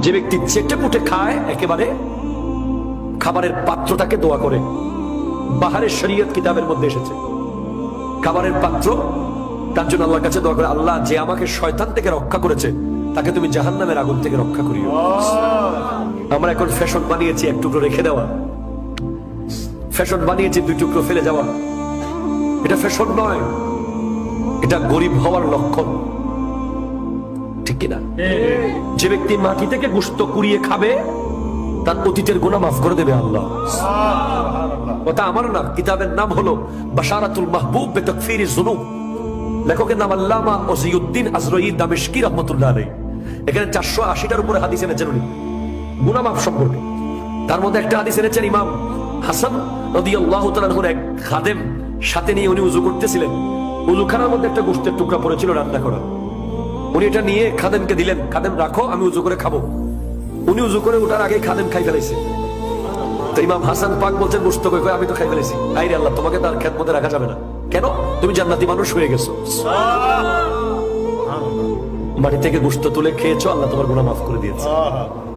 যে ব্যক্তি চেটে পুটে খায় একেবারে খাবারের পাত্রটাকে দোয়া করে, বাহারের শরীয়ত কিতাবের মধ্যে এসেছে খাবারের পাত্র তার জন্য আল্লাহর কাছে দোয়া করে, আল্লাহ যে আমাকে শয়তান থেকে রক্ষা করেছে তাকে তুমি জাহান্নামের আগুন থেকে রক্ষা করিও। আমরা এখন ফ্যাশন বানিয়েছি এক টুকরো রেখে দেওয়া, ফ্যাশন বানিয়েছি দুই টুকরো ফেলে যাওয়া। এটা ফ্যাশন নয়, এটা গরিব হওয়ার লক্ষণ, ঠিক কিনা? যে ব্যক্তি মাটি থেকে গোশত কুড়িয়ে খাবে তার অতীতের গুনাহ মাফ করে দেবে আল্লাহ। কথা আমার না, কিতাবের নাম হলো বাশারাতুল মাহবুব বিতাকফিরিজ যুনুব, লেখকের নাম আল্লামা ওসিউদ্দিন আজরঈ দামেশকি রাহমাতুল্লাহ আলাইহি। এখানে 480টার উপরে হাদিস এনেছেন উনি গুনাহ মাফ সম্পর্কে। তার মধ্যে একটা হাদিস এনেছেন ইমাম হাসান রাদিয়াল্লাহু তাআলা আনহুর এক খাদেম সাথে নিয়ে উনি ওযু করতেছিলেন, ওযুখানার মধ্যে একটা গোশতের টুকরা পড়েছিল রান্না করা। উনি এটা নিয়ে খাদেমকে দিলেন, খাদেম রাখো আমি ওযু করে খাবো। উনি ওযু করে ওঠার আগে খাদেম খাই ফেলেছে। তো ইমাম হাসান পাক বলছেন গোশত কই? কই আমি তো খাই ফেলেছি। আইরে আল্লাহ, তোমাকে তার খেদমতে রাখা যাবে না। কেন? তুমি জান্নাতি মানুষ হয়ে গেছো, মাটি থেকে গোশত তুলে খেয়েছো, আল্লাহ তোমার গুনাহ মাফ করে দিয়েছে।